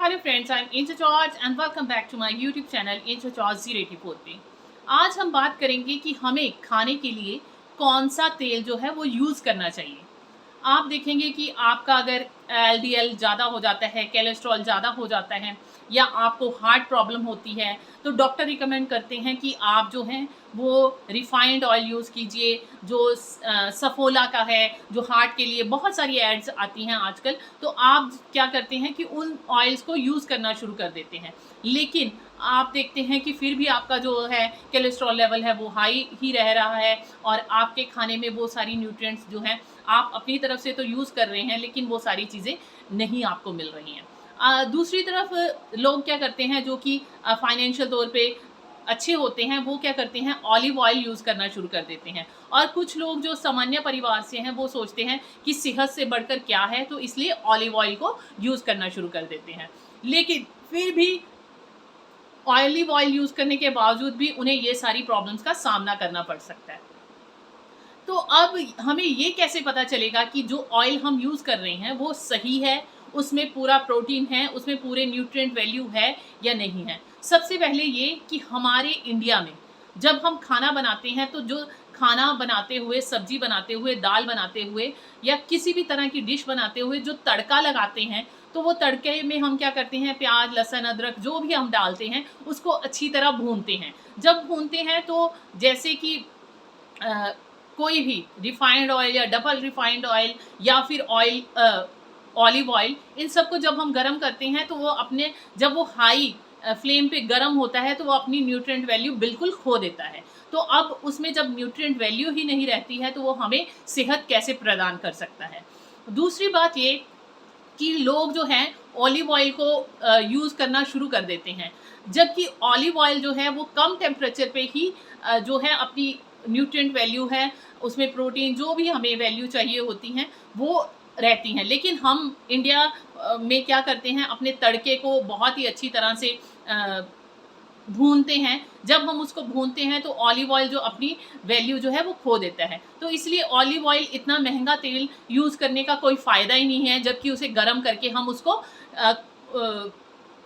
Hello friends, I am इंचो George and welcome back to my YouTube channel इंचो George 084 पे। आज हम बात करेंगे कि हमें खाने के लिए कौन सा तेल जो है वो यूज़ करना चाहिए। आप देखेंगे कि आपका अगर एलडीएल ज़्यादा हो जाता है, कोलेस्ट्रॉल ज़्यादा हो जाता है या आपको हार्ट प्रॉब्लम होती है, तो डॉक्टर रिकमेंड करते हैं कि आप जो हैं वो रिफाइंड ऑयल यूज़ कीजिए, जो सफोला का है, जो हार्ट के लिए बहुत सारी एड्स आती हैं आजकल। तो आप क्या करते हैं कि उन ऑयल्स को यूज़ करना शुरू कर देते हैं, लेकिन आप देखते हैं कि फिर भी आपका जो है कोलेस्ट्रॉल लेवल है वो हाई ही रह रहा है और आपके खाने में वो सारी न्यूट्रिएंट्स जो हैं आप अपनी तरफ से तो यूज़ कर रहे हैं, लेकिन वो सारी चीज़ें नहीं आपको मिल रही हैं। दूसरी तरफ लोग क्या करते हैं जो कि फाइनेंशियल तौर पे अच्छे होते हैं, वो क्या करते हैं ऑलिव ऑयल यूज़ करना शुरू कर देते हैं। और कुछ लोग जो सामान्य परिवार से हैं वो सोचते हैं कि सेहत से बढ़कर क्या है, तो इसलिए ऑलिव ऑयल को यूज़ करना शुरू कर देते हैं। लेकिन फिर भी ऑलिव ऑयल यूज़ करने के बावजूद भी उन्हें ये सारी प्रॉब्लम्स का सामना करना पड़ सकता है। तो अब हमें ये कैसे पता चलेगा कि जो ऑयल हम यूज़ कर रहे हैं वो सही है, उसमें पूरा प्रोटीन है, उसमें पूरे न्यूट्रिएंट वैल्यू है या नहीं है? सबसे पहले ये कि हमारे इंडिया में जब हम खाना बनाते हैं तो जो खाना बनाते हुए, सब्ज़ी बनाते हुए, दाल बनाते हुए या किसी भी तरह की डिश बनाते हुए जो तड़का लगाते हैं, तो वो तड़के में हम क्या करते हैं प्याज, लहसुन, अदरक जो भी हम डालते हैं उसको अच्छी तरह भूनते हैं। जब भूनते हैं तो जैसे कि अ, कोई भी रिफाइंड ऑयल या डबल रिफाइंड ऑयल या फिर ऑलिव ऑयल, इन सबको जब हम गरम करते हैं तो वो अपने जब वो हाई फ्लेम पे गरम होता है तो वो अपनी न्यूट्रिएंट वैल्यू बिल्कुल खो देता है। तो अब उसमें जब न्यूट्रिएंट वैल्यू ही नहीं रहती है तो वो हमें सेहत कैसे प्रदान कर सकता है। दूसरी बात ये कि लोग जो हैं ऑलिव ऑयल को यूज़ करना शुरू कर देते हैं, जबकि ऑलिव ऑयल जो है वो कम टेम्परेचर पे ही जो है अपनी न्यूट्रिएंट वैल्यू है, उसमें प्रोटीन जो भी हमें वैल्यू चाहिए होती हैं वो रहती हैं। लेकिन हम इंडिया में क्या करते हैं अपने तड़के को बहुत ही अच्छी तरह से अ, भूनते हैं। जब हम उसको भूनते हैं तो ऑलिव ऑयल जो अपनी वैल्यू जो है वो खो देता है। तो इसलिए ऑलिव ऑयल इतना महँगा तेल यूज़ करने का कोई फ़ायदा ही नहीं है, जबकि उसे गरम करके हम उसको अ,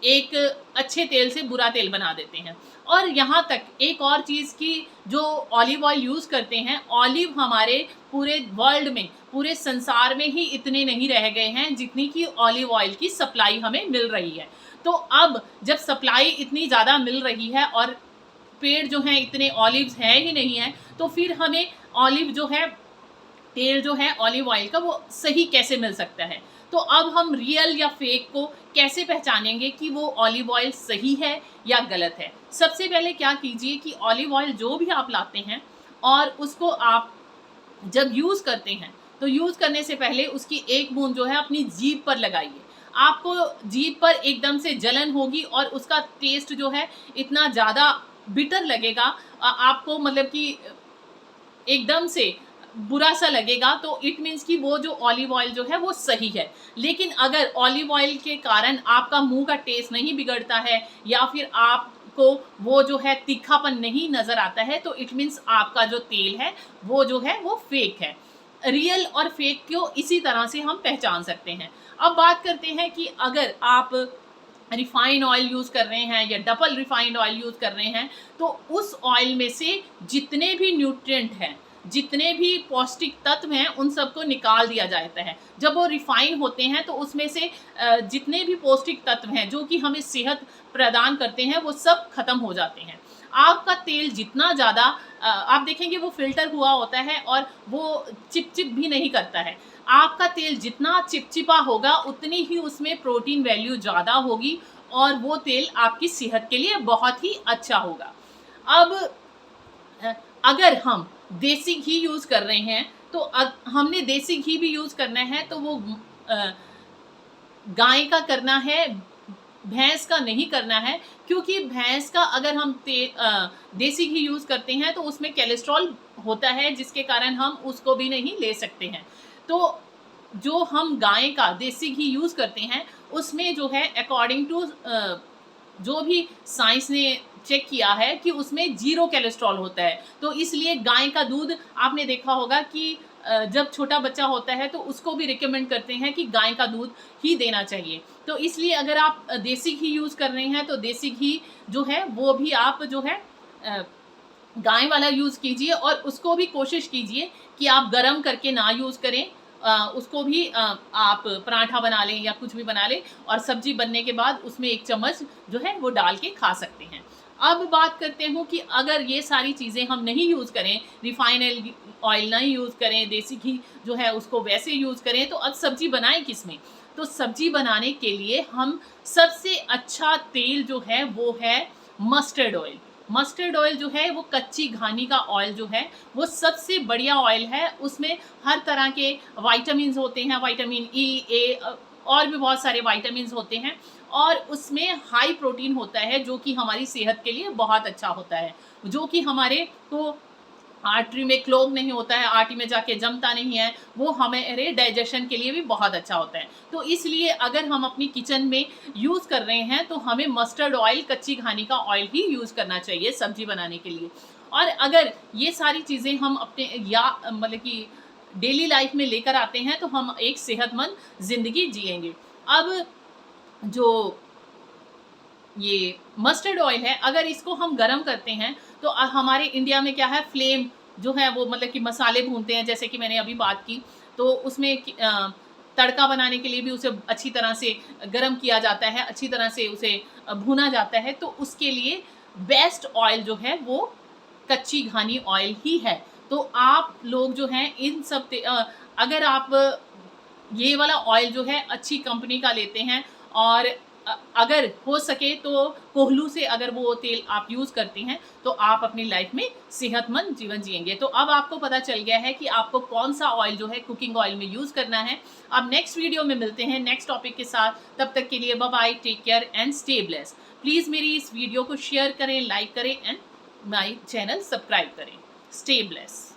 एक अच्छे तेल से बुरा तेल बना देते हैं। और यहाँ तक एक और चीज़ कि जो ऑलिव ऑयल यूज़ करते हैं, ऑलिव हमारे पूरे वर्ल्ड में, पूरे संसार में ही इतने नहीं रह गए हैं जितनी कि ऑलिव ऑयल की सप्लाई हमें मिल रही है। तो अब जब सप्लाई इतनी ज़्यादा मिल रही है और पेड़ जो हैं इतने ऑलिव्स हैं ही नहीं हैं, तो फिर हमें ऑलिव जो है तेल जो है ऑलिव ऑयल का वो सही कैसे मिल सकता है? तो अब हम रियल या फेक को कैसे पहचानेंगे कि वो ऑलिव ऑयल सही है या गलत है? सबसे पहले क्या कीजिए कि ऑलिव ऑयल जो भी आप लाते हैं और उसको आप जब यूज़ करते हैं, तो यूज़ करने से पहले उसकी एक बूँद जो है अपनी जीभ पर लगाइए। आपको जीभ पर एकदम से जलन होगी और उसका टेस्ट जो है इतना ज़्यादा बिटर लगेगा, आपको मतलब कि एकदम से बुरा सा लगेगा, तो इट मीन्स कि वो जो ऑलिव ऑयल जो है वो सही है। लेकिन अगर ऑलिव ऑयल के कारण आपका मुँह का टेस्ट नहीं बिगड़ता है या फिर आपको वो जो है तीखापन नहीं नज़र आता है, तो इट मीन्स आपका जो तेल है वो जो है वो फेक है। रियल और फेक को इसी तरह से हम पहचान सकते हैं। अब बात करते हैं कि अगर आप रिफाइंड ऑयल यूज़ कर रहे हैं या डबल रिफाइंड ऑयल यूज़ कर रहे हैं, तो उस ऑयल में से जितने भी न्यूट्रिएंट हैं, जितने भी पौष्टिक तत्व हैं, उन सबको निकाल दिया जाता है। जब वो रिफाइन होते हैं तो उसमें से जितने भी पौष्टिक तत्व हैं जो कि हमें सेहत प्रदान करते हैं वो सब खत्म हो जाते हैं। आपका तेल जितना ज़्यादा आप देखेंगे वो फ़िल्टर हुआ होता है और वो चिपचिप भी नहीं करता है। आपका तेल जितना चिपचिपा होगा उतनी ही उसमें प्रोटीन वैल्यू ज़्यादा होगी और वो तेल आपकी सेहत के लिए बहुत ही अच्छा होगा। अब अ, अगर हम देसी घी यूज़ कर रहे हैं तो हमने देसी घी भी यूज़ करना है तो वो अ, गाय का करना है, भैंस का नहीं करना है, क्योंकि भैंस का अगर हम देसी घी यूज़ करते हैं तो उसमें कोलेस्ट्रॉल होता है जिसके कारण हम उसको भी नहीं ले सकते हैं। तो जो हम गाय का देसी घी यूज़ करते हैं उसमें जो है अकॉर्डिंग टू जो भी साइंस ने चेक किया है कि उसमें ज़ीरो कोलेस्ट्रॉल होता है। तो इसलिए गाय का दूध आपने देखा होगा कि जब छोटा बच्चा होता है तो उसको भी रिकमेंड करते हैं कि गाय का दूध ही देना चाहिए। तो इसलिए अगर आप देसी घी यूज़ कर रहे हैं तो देसी घी जो है वो भी आप जो है गाय वाला यूज़ कीजिए, और उसको भी कोशिश कीजिए कि आप गरम करके ना यूज़ करें। उसको भी आप पराठा बना लें या कुछ भी बना लें, और सब्जी बनने के बाद उसमें 1 चम्मच जो है वो डाल के खा सकते हैं। अब बात करते हूँ कि अगर ये सारी चीज़ें हम नहीं यूज़ करें, रिफाइनड ऑयल नहीं यूज़ करें, देसी घी जो है उसको वैसे यूज़ करें, तो अब सब्जी बनाएं किसमें? तो सब्जी बनाने के लिए हम सबसे अच्छा तेल जो है वो है मस्टर्ड ऑयल। मस्टर्ड ऑयल जो है वो कच्ची घानी का ऑयल जो है वो सबसे बढ़िया ऑयल है। उसमें हर तरह के विटामिन्स होते हैं, विटामिन ई, ए और भी बहुत सारे विटामिन्स होते हैं, और उसमें हाई प्रोटीन होता है जो कि हमारी सेहत के लिए बहुत अच्छा होता है, जो कि हमारे को आर्टरी में क्लॉग नहीं होता है, आर्टरी में जाके जमता नहीं है, वो हमारे डाइजेशन के लिए भी बहुत अच्छा होता है। तो इसलिए अगर हम अपनी किचन में यूज़ कर रहे हैं तो हमें मस्टर्ड ऑयल, कच्ची घानी का ऑयल ही यूज़ करना चाहिए सब्जी बनाने के लिए। और अगर ये सारी चीज़ें हम अपने या मतलब कि डेली लाइफ में लेकर आते हैं तो हम एक सेहतमंद ज़िंदगी जिएँगे। अब जो ये मस्टर्ड ऑयल है, अगर इसको हम गरम करते हैं तो हमारे इंडिया में क्या है, फ्लेम जो है वो मतलब कि मसाले भूनते हैं, जैसे कि मैंने अभी बात की, तो उसमें तड़का बनाने के लिए भी उसे अच्छी तरह से गरम किया जाता है, अच्छी तरह से उसे भूना जाता है। तो उसके लिए बेस्ट ऑयल जो है वो कच्ची घानी ऑयल ही है। तो आप लोग जो हैं इन सब अगर आप ये वाला ऑयल जो है अच्छी कंपनी का लेते हैं, और अगर हो सके तो कोहलू से अगर वो तेल आप यूज़ करते हैं तो आप अपनी लाइफ में सेहतमंद जीवन जिएंगे। तो अब आपको पता चल गया है कि आपको कौन सा ऑयल जो है कुकिंग ऑयल में यूज़ करना है। अब नेक्स्ट वीडियो में मिलते हैं नेक्स्ट टॉपिक के साथ। तब तक के लिए bye bye, take care and stay blessed. Please मेरी इस वीडियो को शेयर करें, लाइक करें एंड माई चैनल सब्सक्राइब करें। Stay blessed.